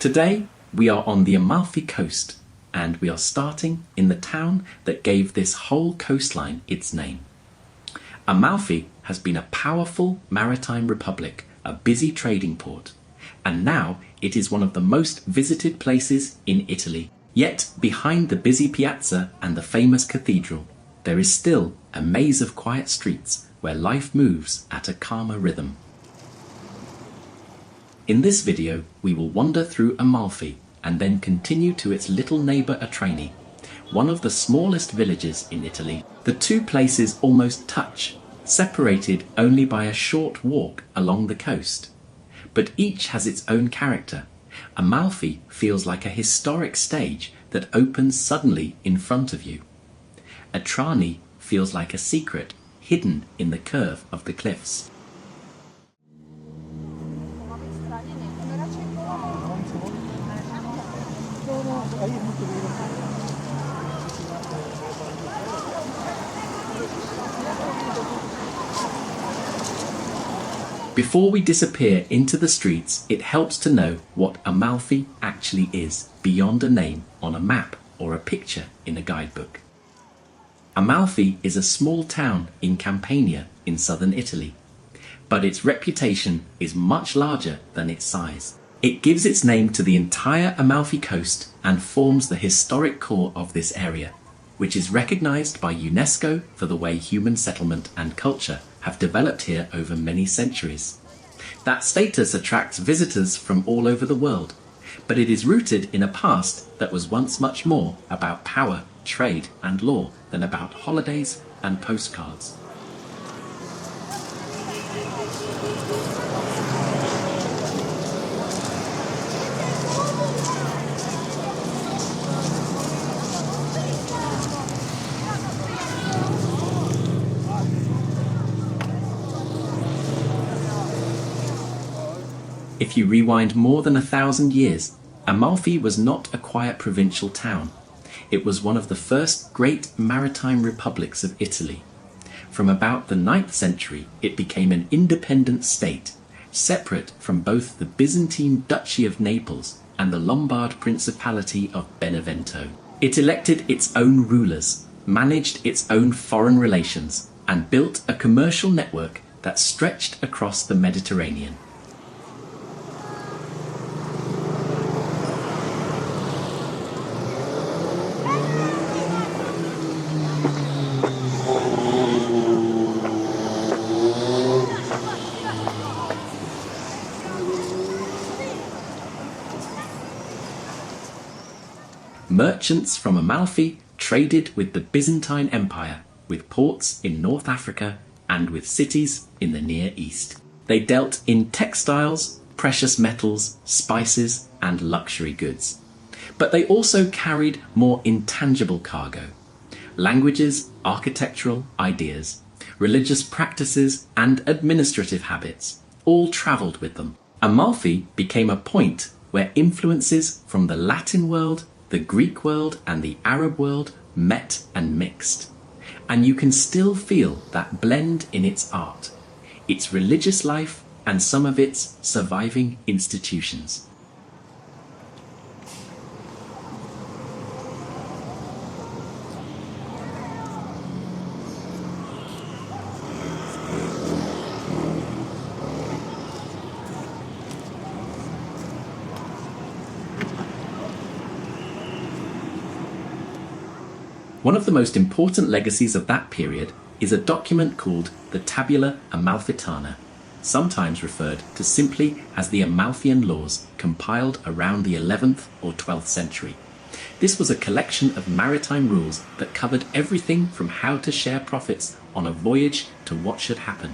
Today, we are on the Amalfi Coast, and we are starting in the town that gave this whole coastline its name. Amalfi has been a powerful maritime republic, a busy trading port, and now it is one of the most visited places in Italy. Yet, behind the busy piazza and the famous cathedral, there is still a maze of quiet streets where life moves at a calmer rhythm. In this video, we will wander through Amalfi and then continue to its little neighbour Atrani, one of the smallest villages in Italy. The two places almost touch, separated only by a short walk along the coast. But each has its own character. Amalfi feels like a historic stage that opens suddenly in front of you. Atrani feels like a secret hidden in the curve of the cliffs. Before we disappear into the streets, it helps to know what Amalfi actually is, beyond a name on a map or a picture in a guidebook. Amalfi is a small town in Campania in southern Italy, but its reputation is much larger than its size. It gives its name to the entire Amalfi Coast and forms the historic core of this area, which is recognized by UNESCO for the way human settlement and culture have developed here over many centuries. That status attracts visitors from all over the world, but it is rooted in a past that was once much more about power, trade and law than about holidays and postcards. If you rewind more than 1,000 years, Amalfi was not a quiet provincial town. It was one of the first great maritime republics of Italy. From about the 9th century, it became an independent state, separate from both the Byzantine Duchy of Naples and the Lombard Principality of Benevento. It elected its own rulers, managed its own foreign relations, and built a commercial network that stretched across the Mediterranean. Merchants from Amalfi traded with the Byzantine Empire, with ports in North Africa and with cities in the Near East. They dealt in textiles, precious metals, spices and luxury goods. But they also carried more intangible cargo: languages, architectural ideas, religious practices and administrative habits all travelled with them. Amalfi became a point where influences from the Latin world, the Greek world and the Arab world met and mixed. And you can still feel that blend in its art, its religious life and some of its surviving institutions. One of the most important legacies of that period is a document called the Tabula Amalfitana, sometimes referred to simply as the Amalfian Laws, compiled around the 11th or 12th century. This was a collection of maritime rules that covered everything from how to share profits on a voyage to what should happen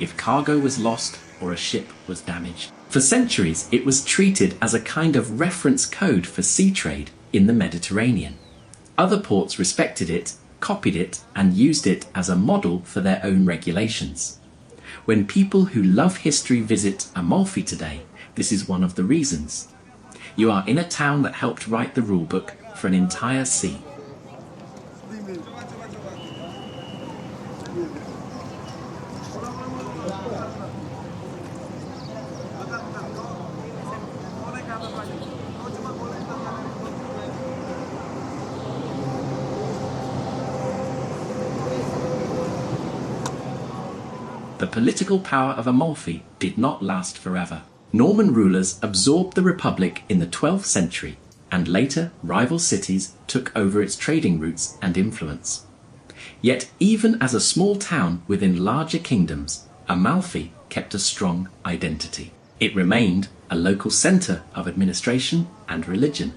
if cargo was lost or a ship was damaged. For centuries, it was treated as a kind of reference code for sea trade in the Mediterranean. Other ports respected it, copied it, and used it as a model for their own regulations. When people who love history visit Amalfi today, this is one of the reasons. You are in a town that helped write the rulebook for an entire sea. The political power of Amalfi did not last forever. Norman rulers absorbed the Republic in the 12th century, and later rival cities took over its trading routes and influence. Yet even as a small town within larger kingdoms, Amalfi kept a strong identity. It remained a local centre of administration and religion,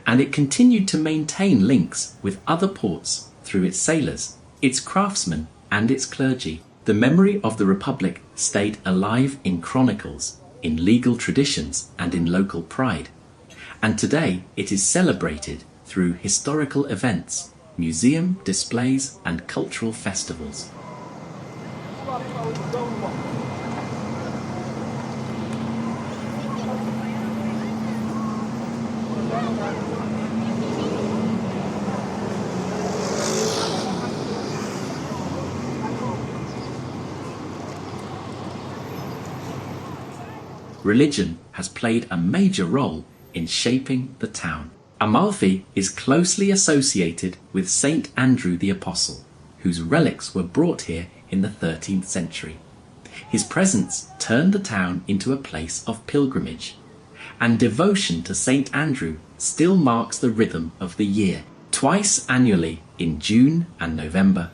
and it continued to maintain links with other ports through its sailors, its craftsmen, and its clergy. The memory of the Republic stayed alive in chronicles, in legal traditions, and in local pride. And today it is celebrated through historical events, museum displays, and cultural festivals. Religion has played a major role in shaping the town. Amalfi is closely associated with Saint Andrew the Apostle, whose relics were brought here in the 13th century. His presence turned the town into a place of pilgrimage, and devotion to Saint Andrew still marks the rhythm of the year. Twice annually, in June and November,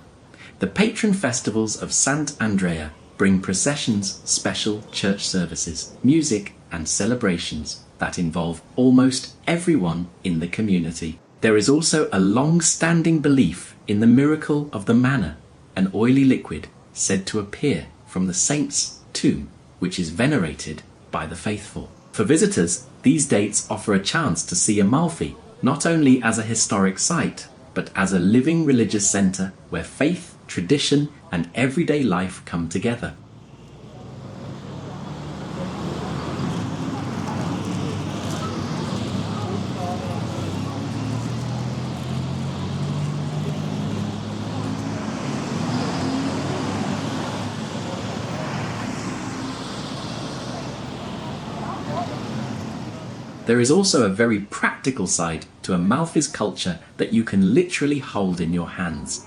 the patron festivals of Sant Andrea bring processions, special church services, music, and celebrations that involve almost everyone in the community. There is also a long-standing belief in the miracle of the manna, an oily liquid said to appear from the saint's tomb, which is venerated by the faithful. For visitors, these dates offer a chance to see Amalfi not only as a historic site, but as a living religious centre where faith, tradition, and everyday life come together. There is also a very practical side to Amalfi's culture that you can literally hold in your hands.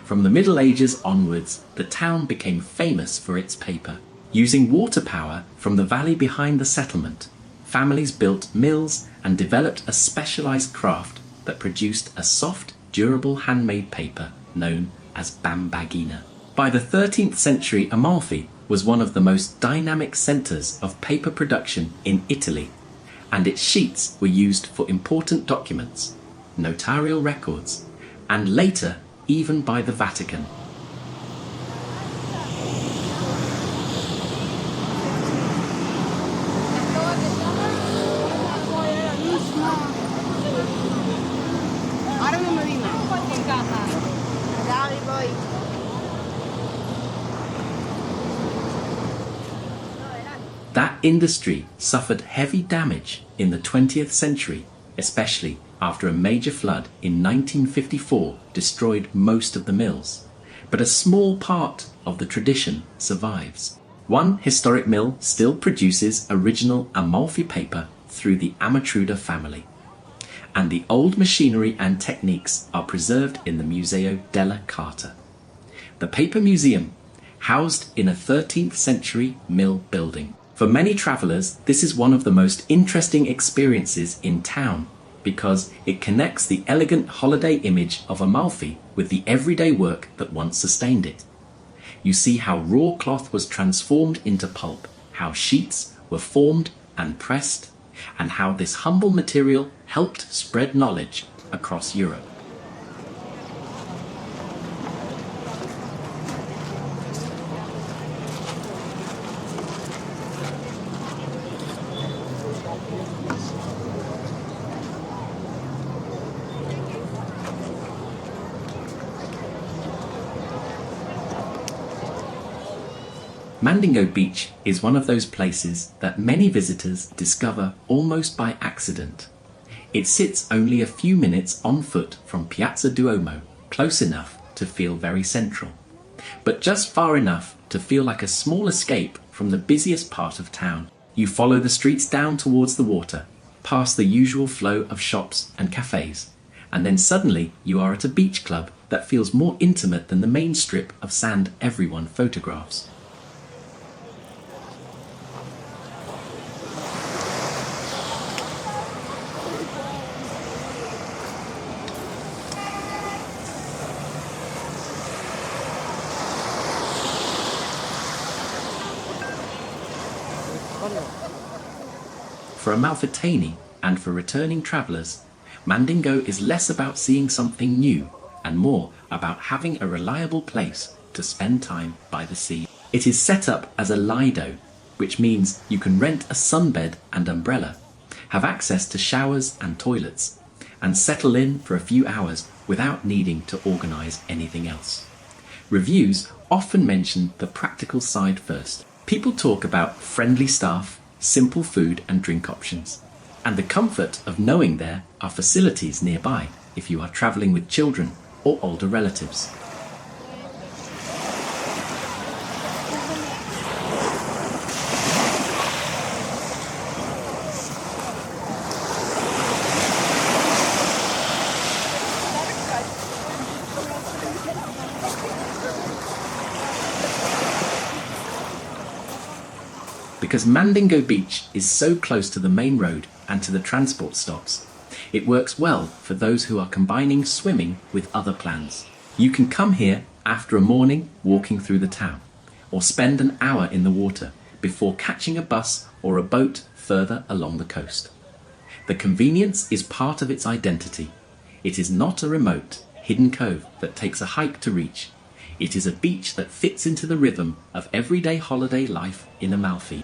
From the Middle Ages onwards, the town became famous for its paper. Using water power from the valley behind the settlement, families built mills and developed a specialized craft that produced a soft, durable handmade paper known as bambagina. By the 13th century, Amalfi was one of the most dynamic centers of paper production in Italy, and its sheets were used for important documents, notarial records, and later even by the Vatican. That industry suffered heavy damage in the 20th century, especially after a major flood in 1954 destroyed most of the mills. But a small part of the tradition survives. One historic mill still produces original Amalfi paper through the Amatruda family, and the old machinery and techniques are preserved in the Museo della Carta. The Paper Museum, housed in a 13th century mill building. For many travellers, this is one of the most interesting experiences in town because it connects the elegant holiday image of Amalfi with the everyday work that once sustained it. You see how raw cloth was transformed into pulp, how sheets were formed and pressed, and how this humble material helped spread knowledge across Europe. Mandingo Beach is one of those places that many visitors discover almost by accident. It sits only a few minutes on foot from Piazza Duomo, close enough to feel very central, but just far enough to feel like a small escape from the busiest part of town. You follow the streets down towards the water, past the usual flow of shops and cafes, and then suddenly you are at a beach club that feels more intimate than the main strip of sand everyone photographs. For Amalfitani and for returning travellers, Mandingo is less about seeing something new and more about having a reliable place to spend time by the sea. It is set up as a lido, which means you can rent a sunbed and umbrella, have access to showers and toilets, and settle in for a few hours without needing to organise anything else. Reviews often mention the practical side first. People talk about friendly staff, simple food and drink options, and the comfort of knowing there are facilities nearby if you are travelling with children or older relatives. Because Mandingo Beach is so close to the main road and to the transport stops, it works well for those who are combining swimming with other plans. You can come here after a morning walking through the town, or spend an hour in the water before catching a bus or a boat further along the coast. The convenience is part of its identity. It is not a remote, hidden cove that takes a hike to reach. It is a beach that fits into the rhythm of everyday holiday life in Amalfi.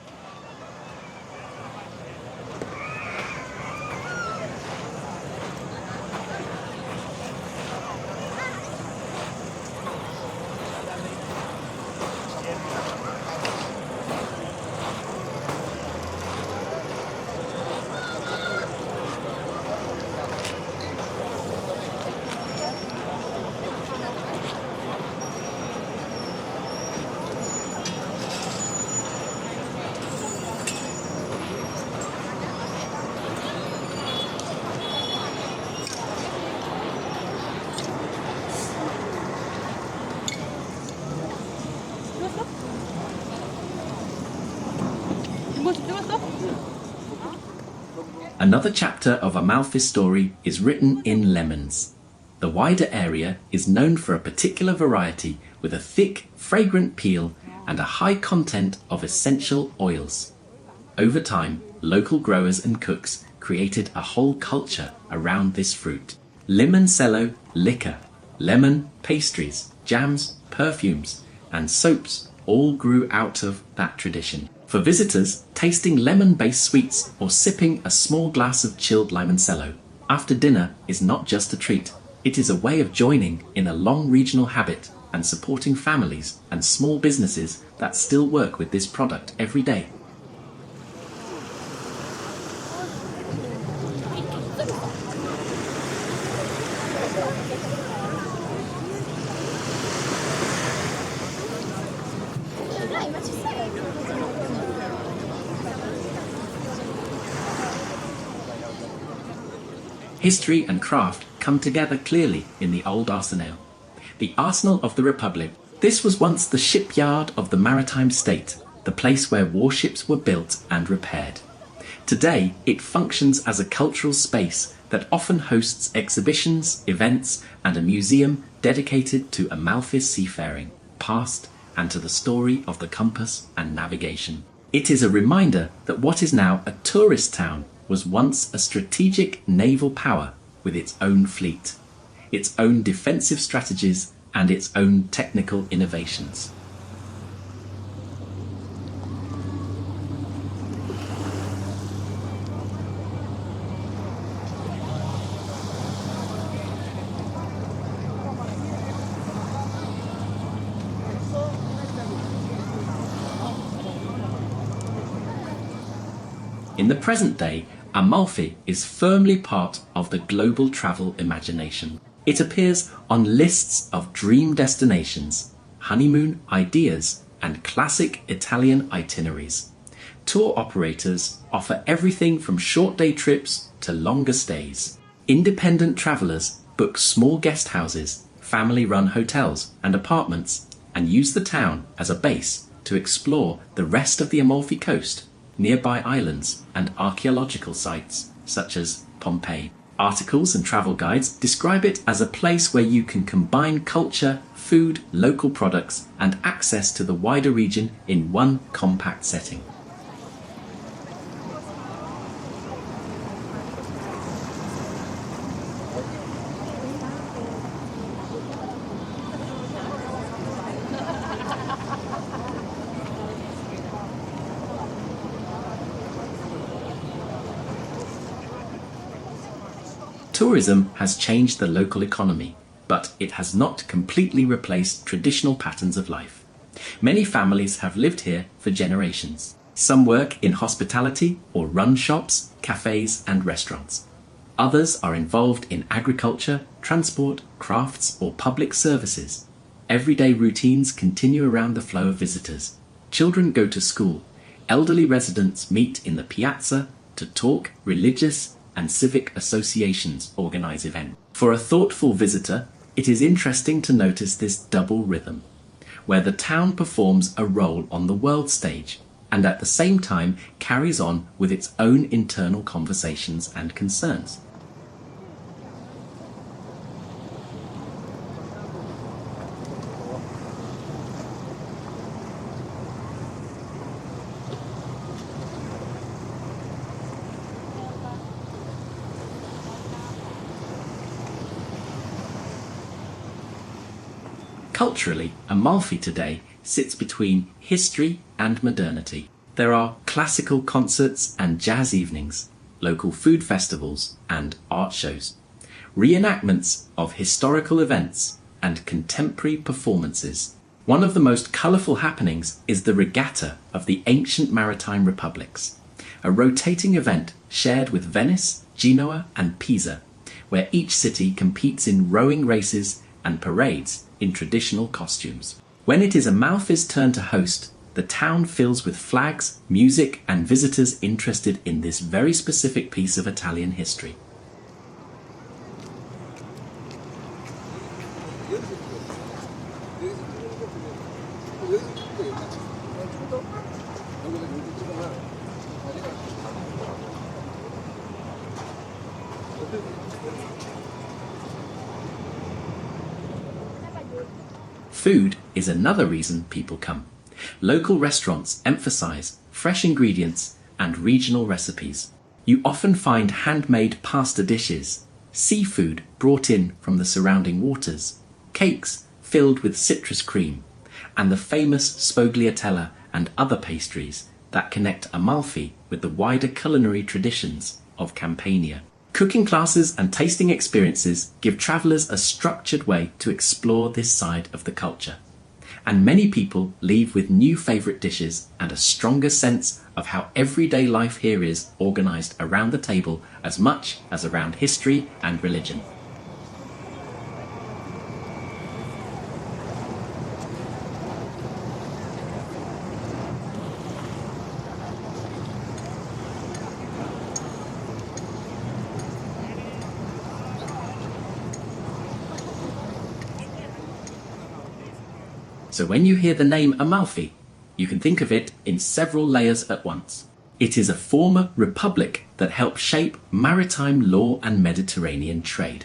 Another chapter of Amalfi's story is written in lemons. The wider area is known for a particular variety with a thick, fragrant peel and a high content of essential oils. Over time, local growers and cooks created a whole culture around this fruit. Limoncello liquor, lemon pastries, jams, perfumes, and soaps all grew out of that tradition. For visitors, tasting lemon-based sweets or sipping a small glass of chilled limoncello after dinner is not just a treat. It is a way of joining in a long regional habit and supporting families and small businesses that still work with this product every day. History and craft come together clearly in the old arsenal. The Arsenal of the Republic. This was once the shipyard of the maritime state, the place where warships were built and repaired. Today, it functions as a cultural space that often hosts exhibitions, events, and a museum dedicated to Amalfi's seafaring, past, and to the story of the compass and navigation. It is a reminder that what is now a tourist town was once a strategic naval power with its own fleet, its own defensive strategies, and its own technical innovations. In the present day, Amalfi is firmly part of the global travel imagination. It appears on lists of dream destinations, honeymoon ideas, and classic Italian itineraries. Tour operators offer everything from short day trips to longer stays. Independent travellers book small guest houses, family-run hotels and apartments, and use the town as a base to explore the rest of the Amalfi Coast, nearby islands and archaeological sites such as Pompeii. Articles and travel guides describe it as a place where you can combine culture, food, local products, and access to the wider region in one compact setting. Tourism has changed the local economy, but it has not completely replaced traditional patterns of life. Many families have lived here for generations. Some work in hospitality or run shops, cafes and restaurants. Others are involved in agriculture, transport, crafts or public services. Everyday routines continue around the flow of visitors. Children go to school. Elderly residents meet in the piazza to talk. Religious and civic associations organize events. For a thoughtful visitor, it is interesting to notice this double rhythm, where the town performs a role on the world stage and at the same time carries on with its own internal conversations and concerns. Culturally, Amalfi today sits between history and modernity. There are classical concerts and jazz evenings, local food festivals and art shows, reenactments of historical events and contemporary performances. One of the most colourful happenings is the regatta of the ancient maritime republics, a rotating event shared with Venice, Genoa and Pisa, where each city competes in rowing races and parades in traditional costumes. When it is Amalfi's turn to host, the town fills with flags, music and visitors interested in this very specific piece of Italian history. Food is another reason people come. Local restaurants emphasize fresh ingredients and regional recipes. You often find handmade pasta dishes, seafood brought in from the surrounding waters, cakes filled with citrus cream, and the famous sfogliatella and other pastries that connect Amalfi with the wider culinary traditions of Campania. Cooking classes and tasting experiences give travellers a structured way to explore this side of the culture. And many people leave with new favourite dishes and a stronger sense of how everyday life here is organised around the table as much as around history and religion. So when you hear the name Amalfi, you can think of it in several layers at once. It is a former republic that helped shape maritime law and Mediterranean trade.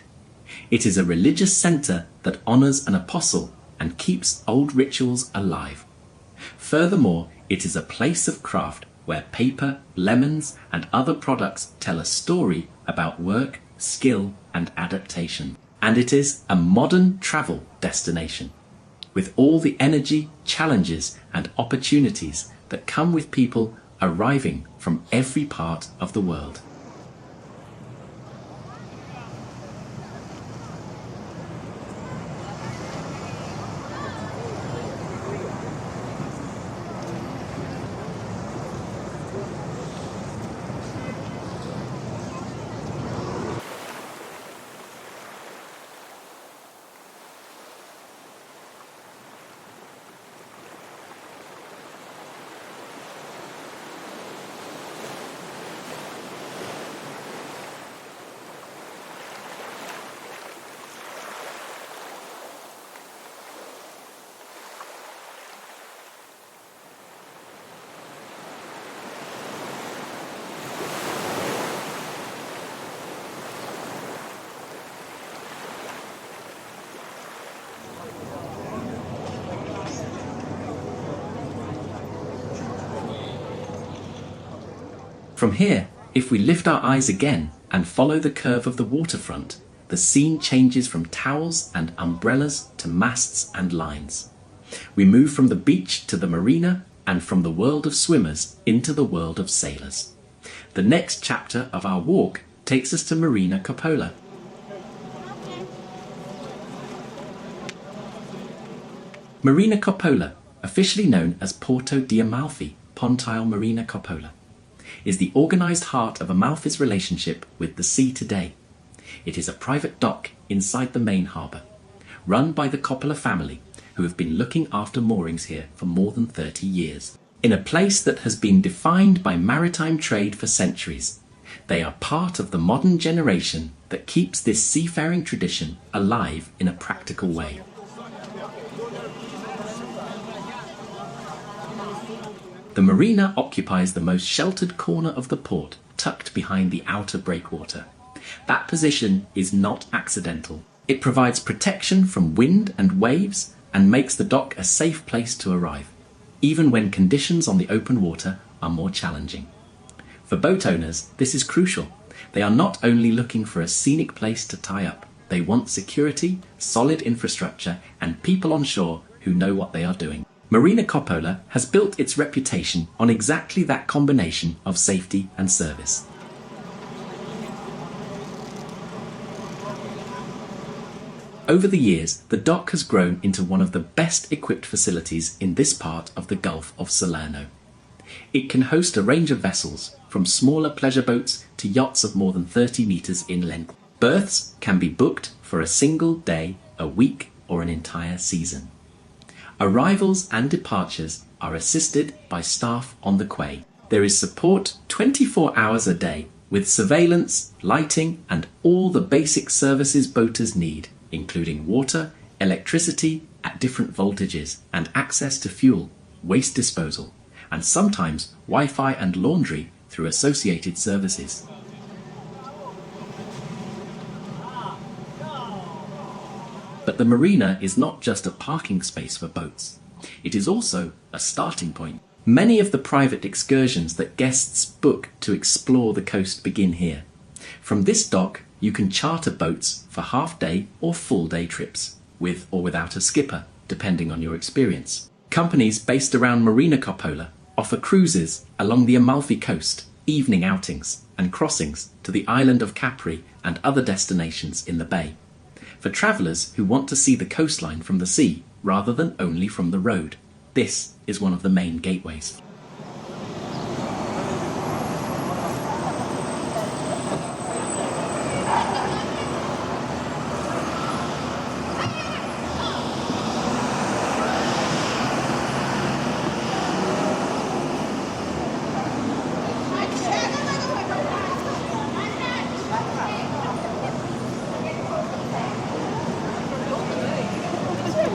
It is a religious centre that honours an apostle and keeps old rituals alive. Furthermore, it is a place of craft where paper, lemons and other products tell a story about work, skill and adaptation. And it is a modern travel destination, with all the energy, challenges and opportunities that come with people arriving from every part of the world. From here, if we lift our eyes again and follow the curve of the waterfront, the scene changes from towels and umbrellas to masts and lines. We move from the beach to the marina and from the world of swimmers into the world of sailors. The next chapter of our walk takes us to Marina Coppola. Marina Coppola, officially known as Porto di Amalfi, Pontile Marina Coppola, is the organised heart of Amalfi's relationship with the sea today. It is a private dock inside the main harbour, run by the Coppola family, who have been looking after moorings here for more than 30 years. In a place that has been defined by maritime trade for centuries, they are part of the modern generation that keeps this seafaring tradition alive in a practical way. The marina occupies the most sheltered corner of the port, tucked behind the outer breakwater. That position is not accidental. It provides protection from wind and waves and makes the dock a safe place to arrive, even when conditions on the open water are more challenging. For boat owners, this is crucial. They are not only looking for a scenic place to tie up, they want security, solid infrastructure, and people on shore who know what they are doing. Marina Coppola has built its reputation on exactly that combination of safety and service. Over the years, the dock has grown into one of the best equipped facilities in this part of the Gulf of Salerno. It can host a range of vessels, from smaller pleasure boats to yachts of more than 30 metres in length. Berths can be booked for a single day, a week, or an entire season. Arrivals and departures are assisted by staff on the quay. There is support 24 hours a day, with surveillance, lighting, and all the basic services boaters need, including water, electricity at different voltages, and access to fuel, waste disposal, and sometimes Wi-Fi and laundry through associated services. But the marina is not just a parking space for boats. It is also a starting point. Many of the private excursions that guests book to explore the coast begin here. From this dock, you can charter boats for half-day or full-day trips, with or without a skipper, depending on your experience. Companies based around Marina Coppola offer cruises along the Amalfi Coast, evening outings, and crossings to the island of Capri and other destinations in the bay, for travellers who want to see the coastline from the sea rather than only from the road. This is one of the main gateways.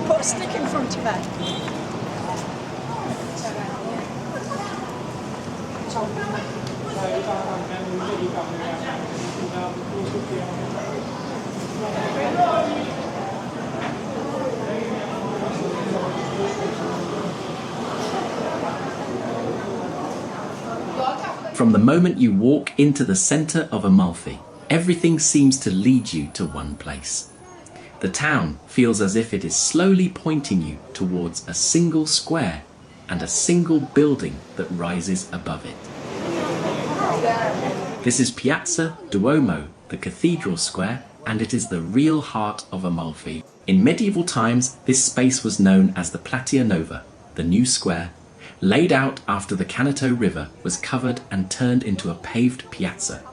Put a stick in front of it. From the moment you walk into the centre of Amalfi, everything seems to lead you to one place. The town feels as if it is slowly pointing you towards a single square and a single building that rises above it. This is Piazza Duomo, the Cathedral Square, and it is the real heart of Amalfi. In medieval times, this space was known as the Platea Nova, the new square, laid out after the Canneto River was covered and turned into a paved piazza.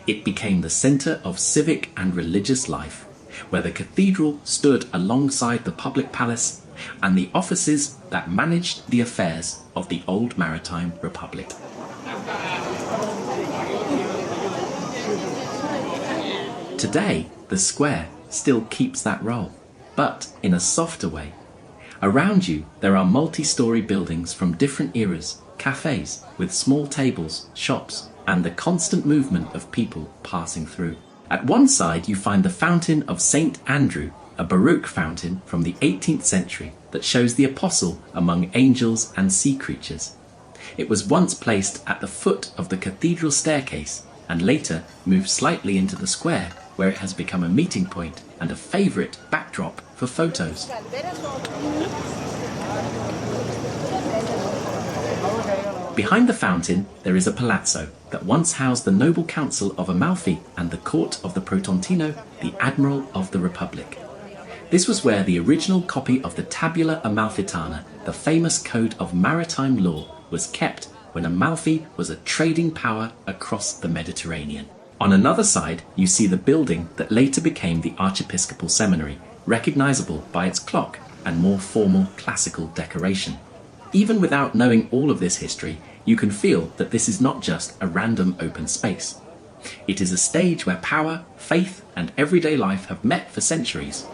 It became the centre of civic and religious life, where the cathedral stood alongside the public palace and the offices that managed the affairs of the old maritime republic. Today, the square still keeps that role, but in a softer way. Around you, there are multi-storey buildings from different eras, cafes with small tables, shops, and the constant movement of people passing through. At one side, you find the Fountain of St. Andrew, a Baroque fountain from the 18th century that shows the apostle among angels and sea creatures. It was once placed at the foot of the cathedral staircase and later moved slightly into the square, where it has become a meeting point and a favourite backdrop for photos. Behind the fountain, there is a palazzo that once housed the noble council of Amalfi and the court of the Protontino, the Admiral of the Republic. This was where the original copy of the Tabula Amalfitana, the famous code of maritime law, was kept when Amalfi was a trading power across the Mediterranean. On another side, you see the building that later became the Archiepiscopal Seminary, recognizable by its clock and more formal classical decoration. Even without knowing all of this history, you can feel that this is not just a random open space. It is a stage where power, faith, and everyday life have met for centuries.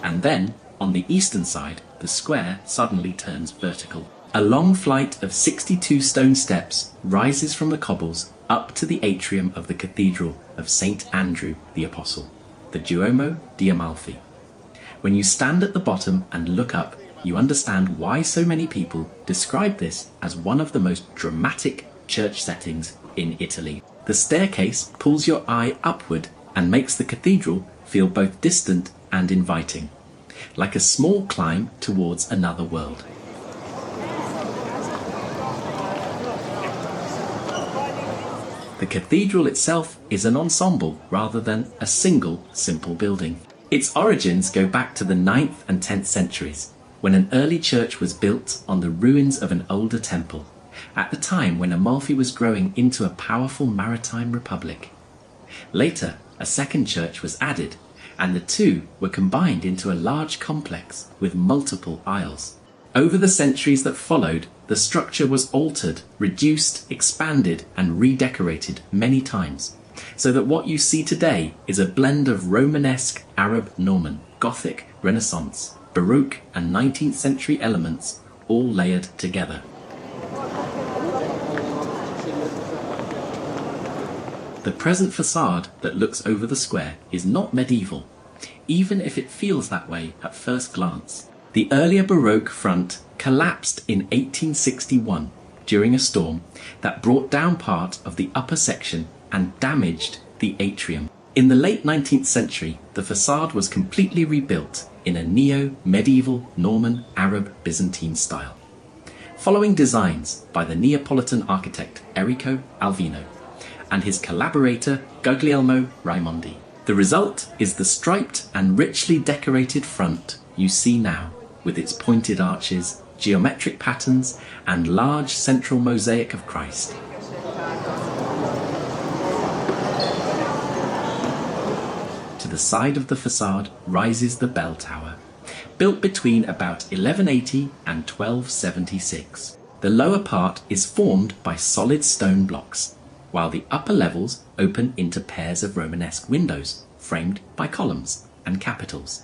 And then, on the eastern side, the square suddenly turns vertical. A long flight of 62 stone steps rises from the cobbles up to the atrium of the Cathedral of St. Andrew the Apostle, the Duomo di Amalfi. When you stand at the bottom and look up, you understand why so many people describe this as one of the most dramatic church settings in Italy. The staircase pulls your eye upward and makes the cathedral feel both distant and inviting, like a small climb towards another world. The cathedral itself is an ensemble rather than a single simple building. Its origins go back to the 9th and 10th centuries, when an early church was built on the ruins of an older temple, at the time when Amalfi was growing into a powerful maritime republic. Later, a second church was added, and the two were combined into a large complex with multiple aisles. Over the centuries that followed, the structure was altered, reduced, expanded, and redecorated many times, so that what you see today is a blend of Romanesque, Arab, Norman, Gothic, Renaissance, Baroque, and 19th century elements, all layered together. The present facade that looks over the square is not medieval, even if it feels that way at first glance. The earlier Baroque front collapsed in 1861 during a storm that brought down part of the upper section and damaged the atrium. In the late 19th century, the facade was completely rebuilt in a neo-medieval Norman Arab Byzantine style, following designs by the Neapolitan architect Enrico Alvino and his collaborator Guglielmo Raimondi. The result is the striped and richly decorated front you see now, with its pointed arches, geometric patterns, and large central mosaic of Christ. To the side of the facade rises the bell tower, built between about 1180 and 1276. The lower part is formed by solid stone blocks, while the upper levels open into pairs of Romanesque windows, framed by columns and capitals.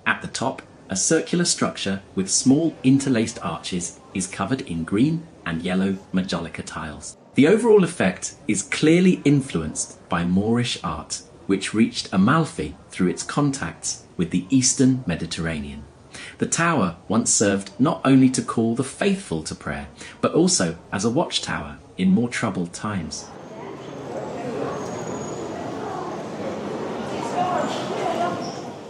At the top, a circular structure with small interlaced arches is covered in green and yellow majolica tiles. The overall effect is clearly influenced by Moorish art, which reached Amalfi through its contacts with the eastern Mediterranean. The tower once served not only to call the faithful to prayer, but also as a watchtower in more troubled times.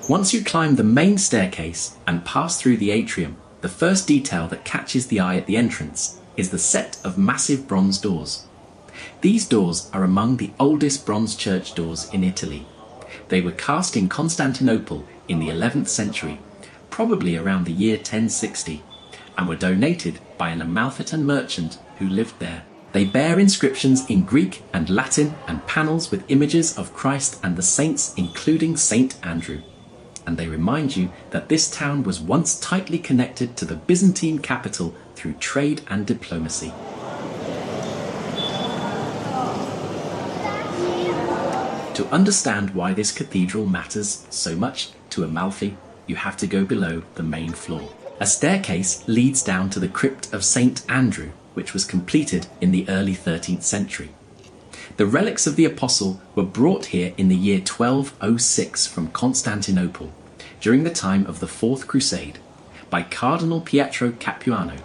Once you climb the main staircase and pass through the atrium, the first detail that catches the eye at the entrance is the set of massive bronze doors. These doors are among the oldest bronze church doors in Italy. They were cast in Constantinople in the 11th century, probably around the year 1060, and were donated by an Amalfitan merchant who lived there. They bear inscriptions in Greek and Latin and panels with images of Christ and the saints, including St. Andrew. And they remind you that this town was once tightly connected to the Byzantine capital through trade and diplomacy. To understand why this cathedral matters so much to Amalfi, you have to go below the main floor. A staircase leads down to the crypt of St. Andrew, which was completed in the early 13th century. The relics of the apostle were brought here in the year 1206 from Constantinople, during the time of the Fourth Crusade, by Cardinal Pietro Capuano,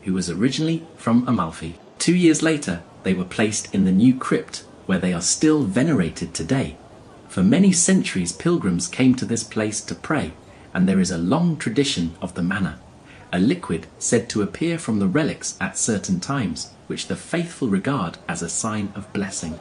who was originally from Amalfi. 2 years later, they were placed in the new crypt, where they are still venerated today. For many centuries, pilgrims came to this place to pray, and there is a long tradition of the manna, a liquid said to appear from the relics at certain times, which the faithful regard as a sign of blessing.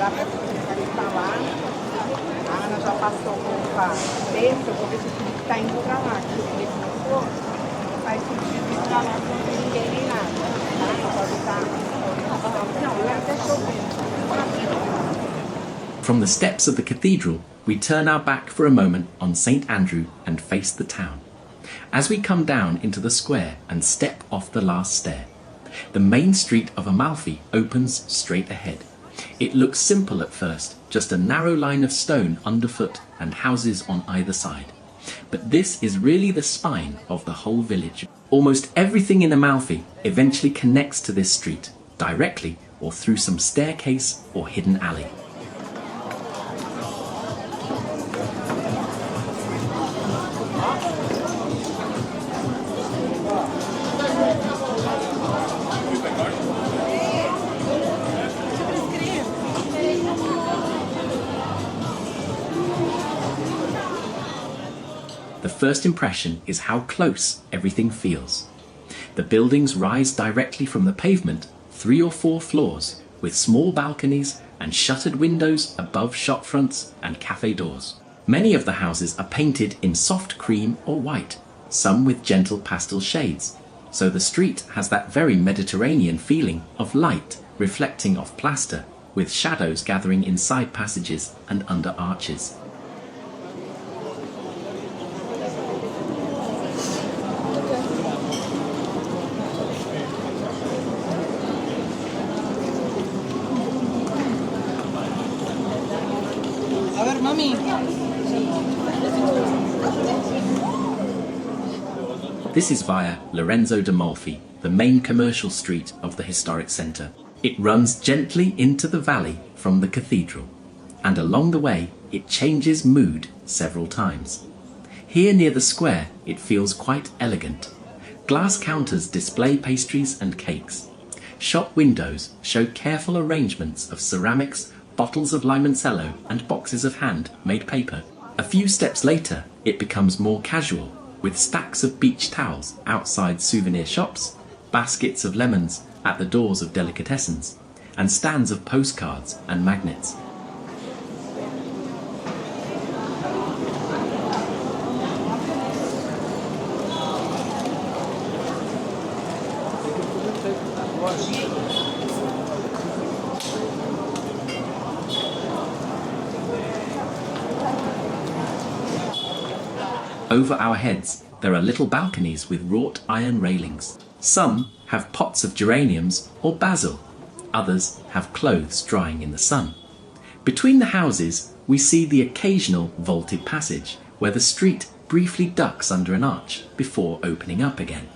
esperar para ele falar. A Ana já passou roupa dentro, eu vou ver se o Felipe está indo para lá. Porque se não for, não faz sentido ir para lá, não tem ninguém nem nada. Tá? Pode estar. Não, lá até chovendo. From the steps of the cathedral, we turn our back for a moment on St. Andrew and face the town. As we come down into the square and step off the last stair, the main street of Amalfi opens straight ahead. It looks simple at first, just a narrow line of stone underfoot and houses on either side. But this is really the spine of the whole village. Almost everything in Amalfi eventually connects to this street, directly or through some staircase or hidden alley. The first impression is how close everything feels. The buildings rise directly from the pavement, 3 or 4 floors, with small balconies and shuttered windows above shop fronts and cafe doors. Many of the houses are painted in soft cream or white, some with gentle pastel shades, so the street has that very Mediterranean feeling of light reflecting off plaster, with shadows gathering in side passages and under arches. This is via Lorenzo d'Amalfi, the main commercial street of the historic centre. It runs gently into the valley from the cathedral, and along the way it changes mood several times. Here near the square it feels quite elegant. Glass counters display pastries and cakes. Shop windows show careful arrangements of ceramics, bottles of limoncello and boxes of hand-made paper. A few steps later it becomes more casual, with stacks of beach towels outside souvenir shops, baskets of lemons at the doors of delicatessens, and stands of postcards and magnets. Over our heads, there are little balconies with wrought iron railings. Some have pots of geraniums or basil. Others have clothes drying in the sun. Between the houses, we see the occasional vaulted passage where the street briefly ducks under an arch before opening up again.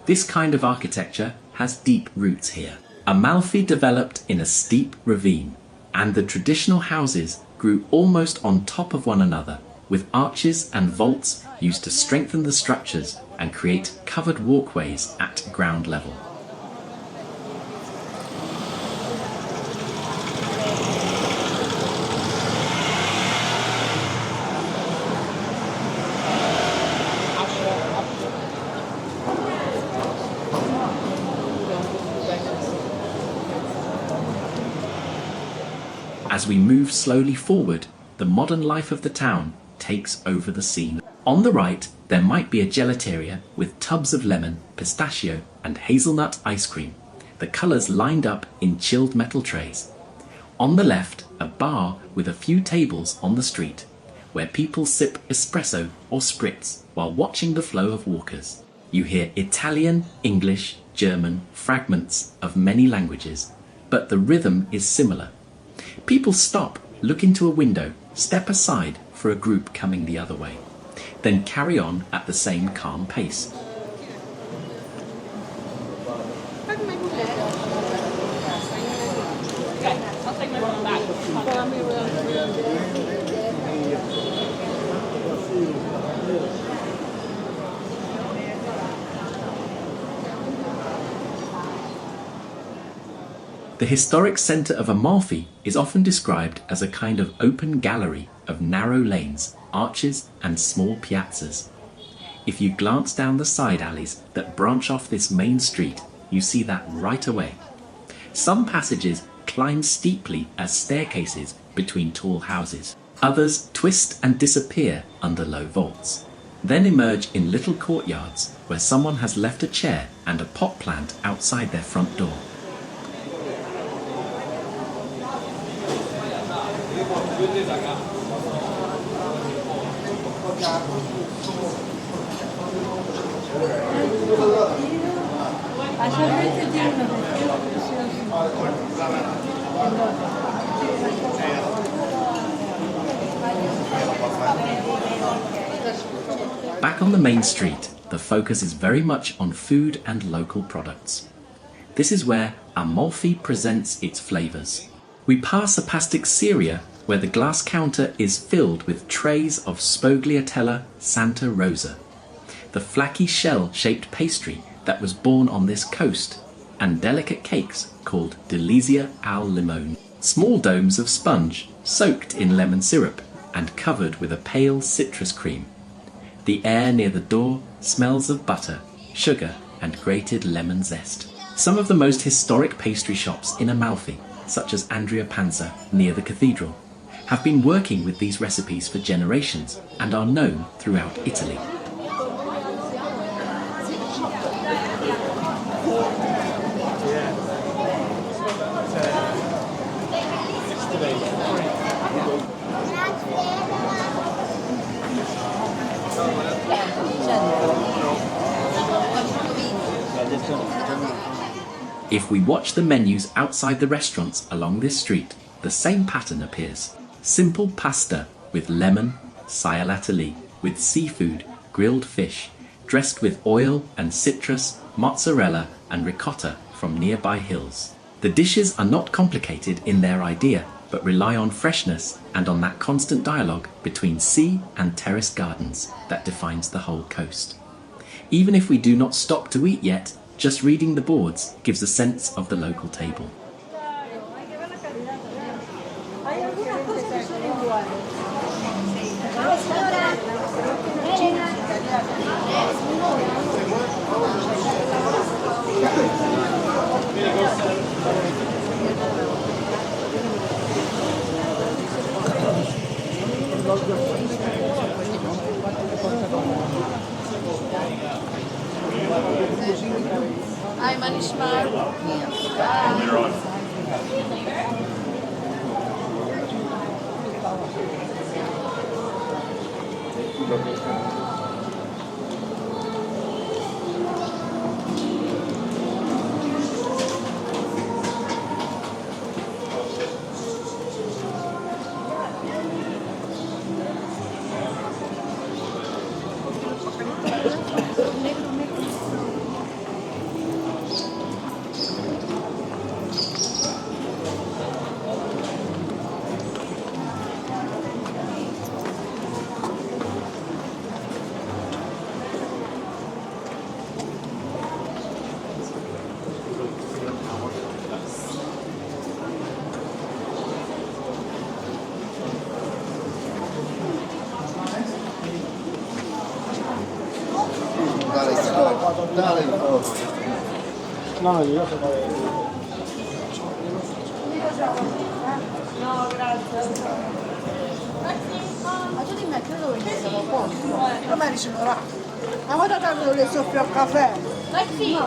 This kind of architecture has deep roots here. Amalfi developed in a steep ravine, and the traditional houses grew almost on top of one another, with arches and vaults used to strengthen the structures and create covered walkways at ground level. As we move slowly forward, the modern life of the town takes over the scene. On the right, there might be a gelateria with tubs of lemon, pistachio and hazelnut ice cream, the colours lined up in chilled metal trays. On the left, a bar with a few tables on the street, where people sip espresso or spritz while watching the flow of walkers. You hear Italian, English, German, fragments of many languages, but the rhythm is similar. People stop, look into a window, step aside for a group coming the other way, then carry on at the same calm pace. The historic centre of Amalfi is often described as a kind of open gallery of narrow lanes, arches and small piazzas. If you glance down the side alleys that branch off this main street, you see that right away. Some passages climb steeply as staircases between tall houses. Others twist and disappear under low vaults, then emerge in little courtyards where someone has left a chair and a pot plant outside their front door. Back on the main street, the focus is very much on food and local products. This is where Amalfi presents its flavours. We pass a pasticceria where the glass counter is filled with trays of Spogliatella Santa Rosa, the flaky shell-shaped pastry that was born on this coast, and delicate cakes called Delizia al Limone, small domes of sponge soaked in lemon syrup and covered with a pale citrus cream. The air near the door smells of butter, sugar, and grated lemon zest. Some of the most historic pastry shops in Amalfi, such as Andrea Panza near the cathedral, have been working with these recipes for generations and are known throughout Italy. If we watch the menus outside the restaurants along this street, the same pattern appears. Simple pasta with lemon, scialatali, with seafood, grilled fish, dressed with oil and citrus, mozzarella and ricotta from nearby hills. The dishes are not complicated in their idea, but rely on freshness and on that constant dialogue between sea and terraced gardens that defines the whole coast. Even if we do not stop to eat yet, just reading the boards gives a sense of the local table. Ai, manishmar. No, io sono... No, grazie. Ma tu dimmi, credo che siamo a posto. Come dice là? Ma guarda tanto le soffio al caffè. Ma sì.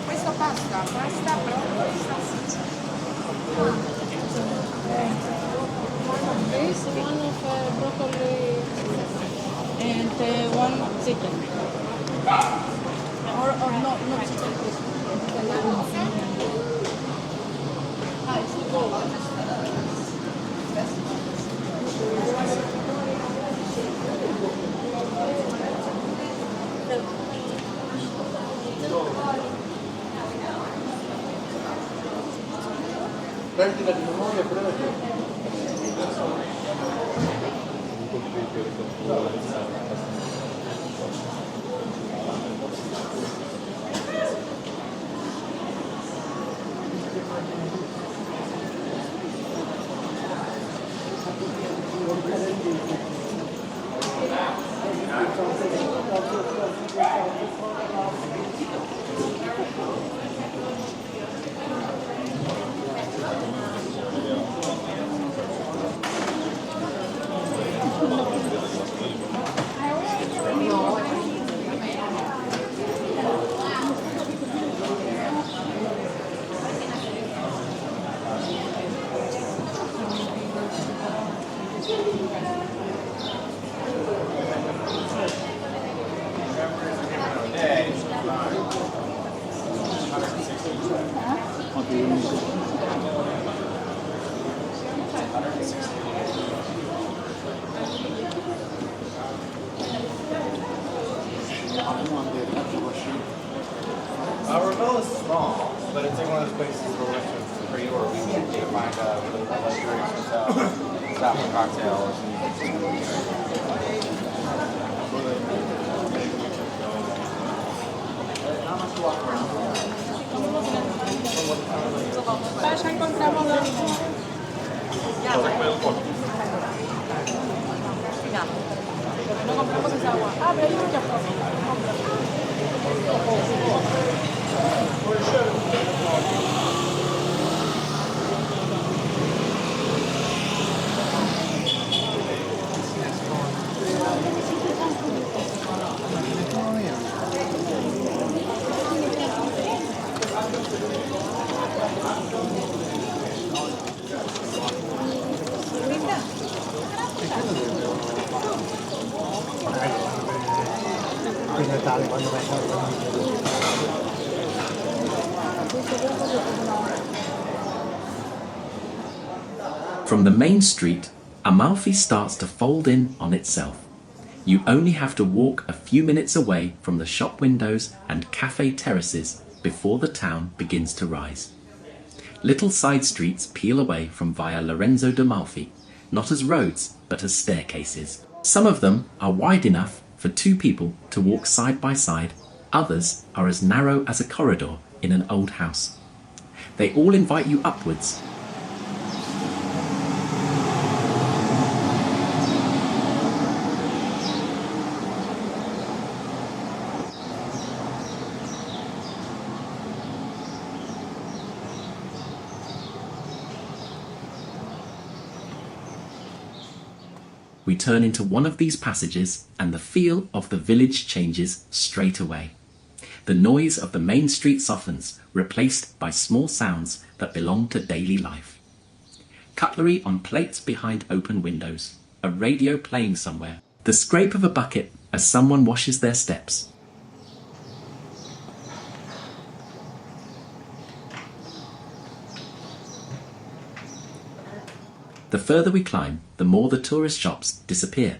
Questo pasta però This one of broccoli and one chicken. Or not chicken, please. Prendila di memoria breve. Our villa is small, but it's like one of those places where restaurants are free, or we can find a luxury hotel, stop for cocktails. Ya encontramos la... No compramos esa agua. Ah, pero hay muchas cosas. From the main street, Amalfi starts to fold in on itself. You only have to walk a few minutes away from the shop windows and cafe terraces before the town begins to rise. Little side streets peel away from Via Lorenzo d'Amalfi, not as roads but as staircases. Some of them are wide enough for two people to walk side by side, others are as narrow as a corridor in an old house. They all invite you upwards. We turn into one of these passages and the feel of the village changes straight away. The noise of the main street softens, replaced by small sounds that belong to daily life. Cutlery on plates behind open windows, a radio playing somewhere, the scrape of a bucket as someone washes their steps. The further we climb, the more the tourist shops disappear.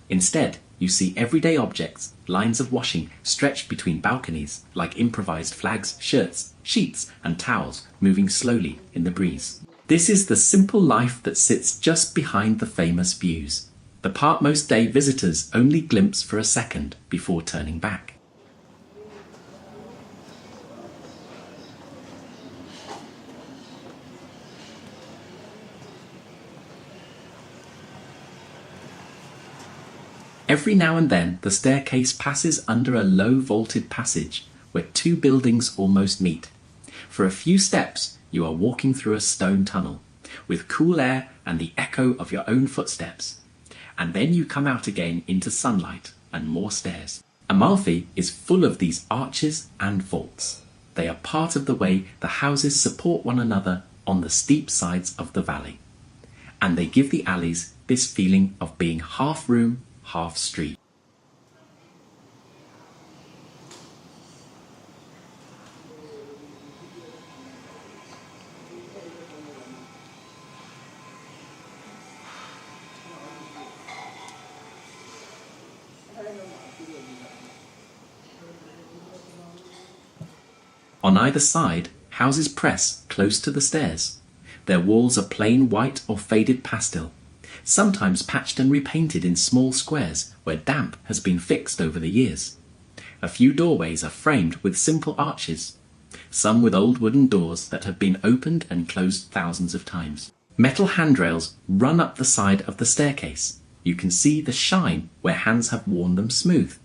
Instead, you see everyday objects, lines of washing stretched between balconies like improvised flags, shirts, sheets and towels moving slowly in the breeze. This is the simple life that sits just behind the famous views, the part most day visitors only glimpse for a second before turning back. Every now and then the staircase passes under a low vaulted passage where two buildings almost meet. For a few steps you are walking through a stone tunnel, with cool air and the echo of your own footsteps. And then you come out again into sunlight and more stairs. Amalfi is full of these arches and vaults. They are part of the way the houses support one another on the steep sides of the valley. and they give the alleys this feeling of being half room, half street. On either side, houses press close to the stairs. Their walls are plain white or faded pastel, sometimes patched and repainted in small squares where damp has been fixed over the years. A few doorways are framed with simple arches, some with old wooden doors that have been opened and closed thousands of times. Metal handrails run up the side of the staircase. You can see the shine where hands have worn them smooth.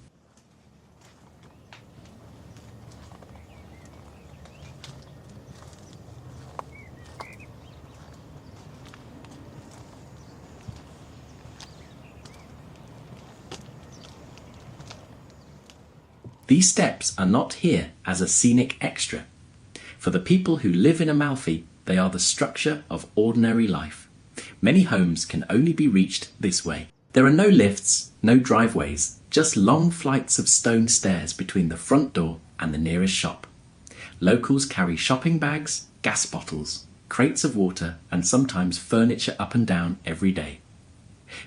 These steps are not here as a scenic extra. For the people who live in Amalfi, they are the structure of ordinary life. Many homes can only be reached this way. There are no lifts, no driveways, just long flights of stone stairs between the front door and the nearest shop. Locals carry shopping bags, gas bottles, crates of water, and sometimes furniture up and down every day.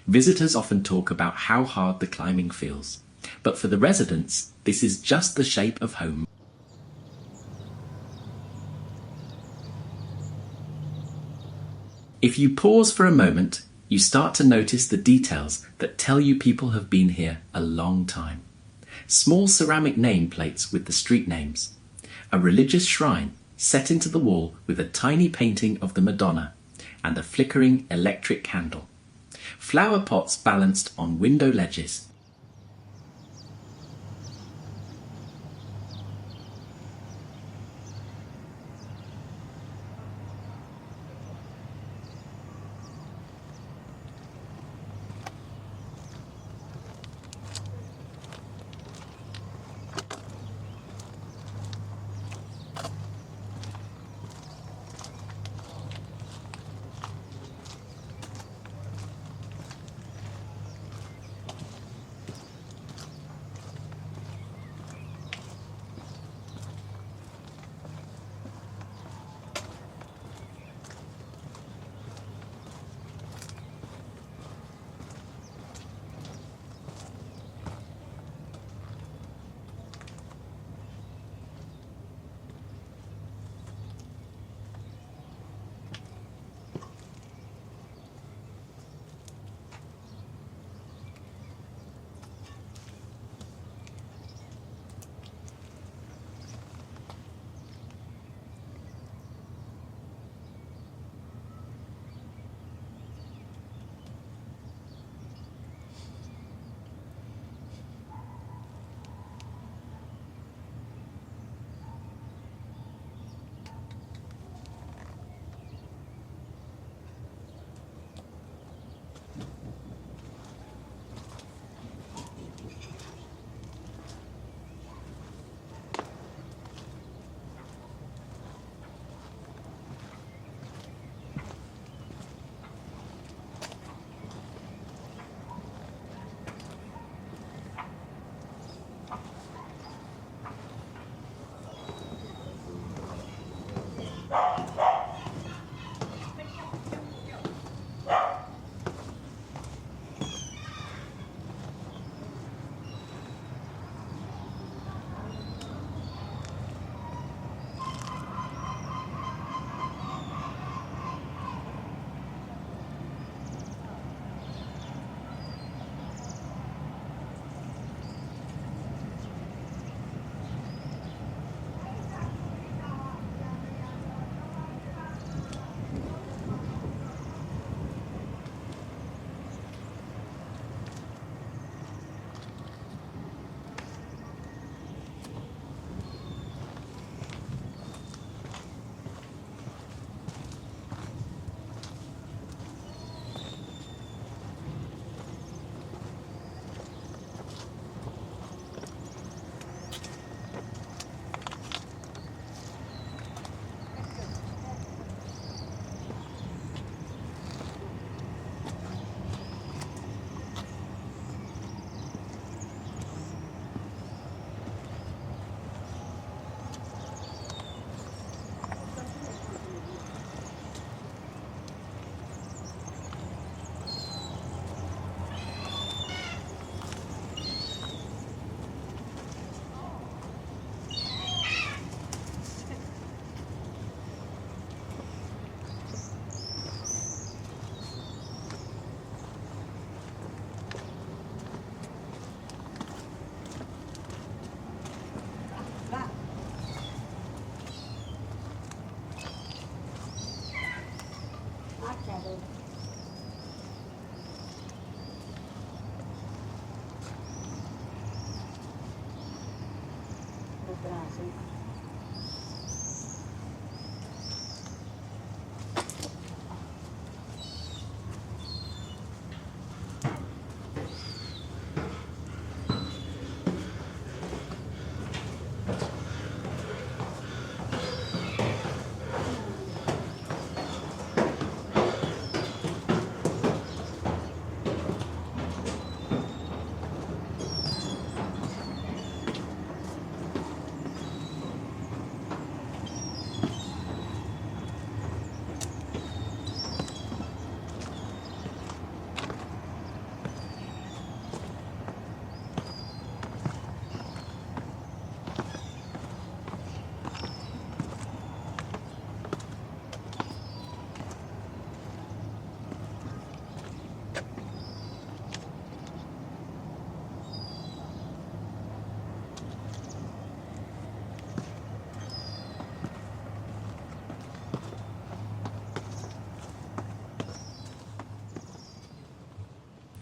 Visitors often talk about how hard the climbing feels. But for the residents, this is just the shape of home. If you pause for a moment, you start to notice the details that tell you people have been here a long time. Small ceramic nameplates with the street names. A religious shrine set into the wall with a tiny painting of the Madonna and a flickering electric candle. Flower pots balanced on window ledges.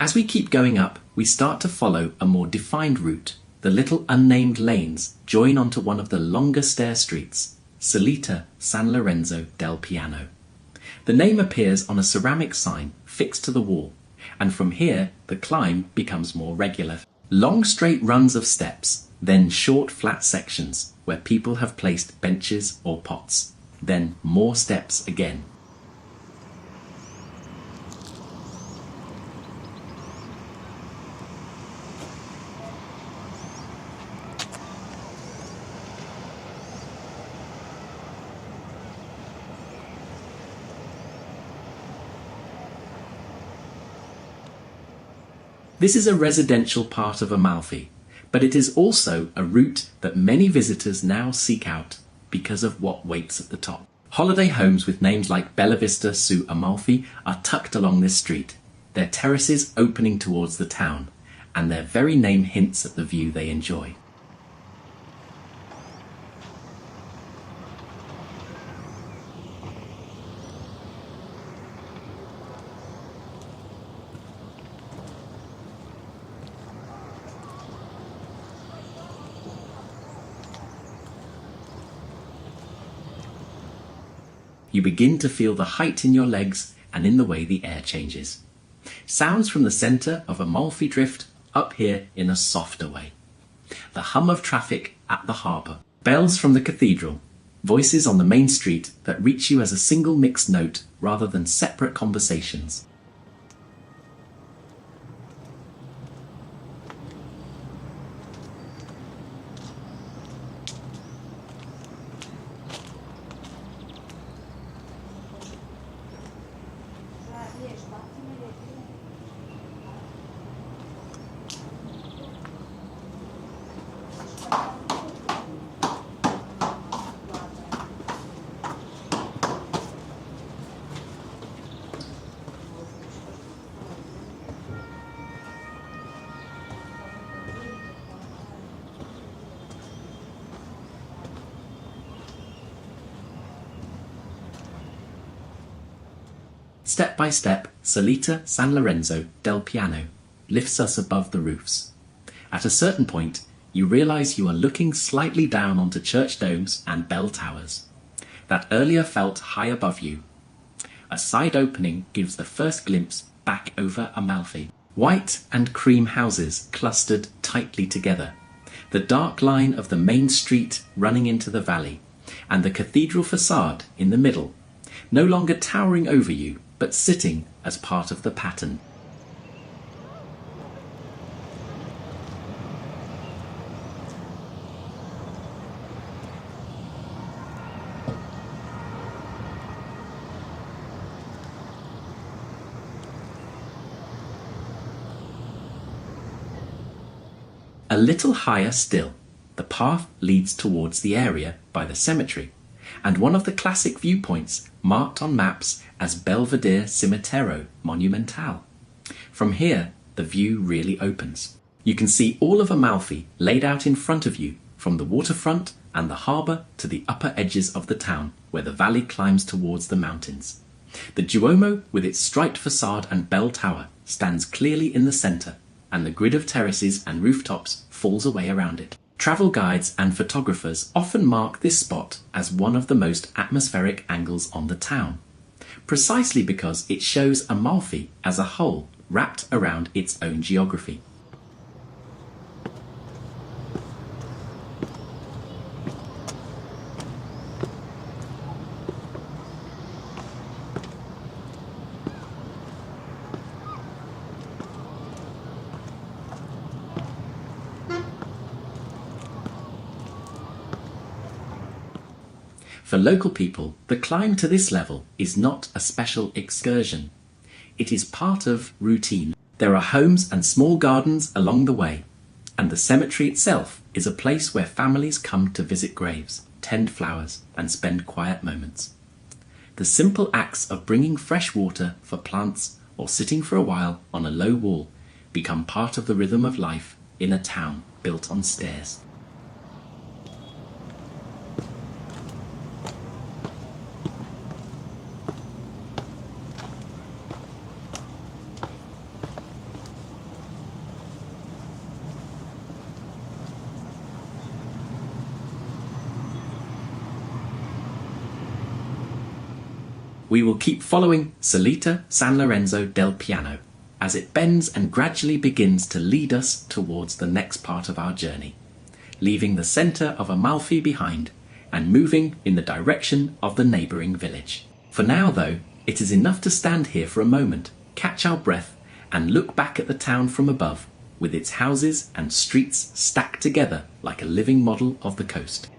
As we keep going up, we start to follow a more defined route. The little unnamed lanes join onto one of the longer stair streets, Salita San Lorenzo del Piano. The name appears on a ceramic sign fixed to the wall, and from here the climb becomes more regular. Long straight runs of steps, then short flat sections where people have placed benches or pots, then more steps again. This is a residential part of Amalfi, but it is also a route that many visitors now seek out because of what waits at the top. Holiday homes with names like Bella Vista su Amalfi are tucked along this street, their terraces opening towards the town, and their very name hints at the view they enjoy. You begin to feel the height in your legs and in the way the air changes. Sounds from the centre of Amalfi drift up here in a softer way. The hum of traffic at the harbour, bells from the cathedral, voices on the main street that reach you as a single mixed note rather than separate conversations. Step by step, Salita San Lorenzo del Piano lifts us above the roofs. At a certain point, you realise you are looking slightly down onto church domes and bell towers that earlier felt high above you. A side opening gives the first glimpse back over Amalfi. White and cream houses clustered tightly together, the dark line of the main street running into the valley, and the cathedral facade in the middle, no longer towering over you, but sitting as part of the pattern. A little higher still, the path leads towards the area by the cemetery, and one of the classic viewpoints marked on maps as Belvedere Cimitero Monumental. From here, the view really opens. You can see all of Amalfi laid out in front of you, from the waterfront and the harbour to the upper edges of the town, where the valley climbs towards the mountains. The Duomo, with its striped facade and bell tower, stands clearly in the centre, and the grid of terraces and rooftops falls away around it. Travel guides and photographers often mark this spot as one of the most atmospheric angles on the town, precisely because it shows Amalfi as a whole wrapped around its own geography. For local people, the climb to this level is not a special excursion. It is part of routine. There are homes and small gardens along the way, and the cemetery itself is a place where families come to visit graves, tend flowers, and spend quiet moments. The simple acts of bringing fresh water for plants or sitting for a while on a low wall become part of the rhythm of life in a town built on stairs. We will keep following Salita San Lorenzo del Piano as it bends and gradually begins to lead us towards the next part of our journey, leaving the centre of Amalfi behind and moving in the direction of the neighbouring village. For now, though, it is enough to stand here for a moment, catch our breath, and look back at the town from above, with its houses and streets stacked together like a living model of the coast.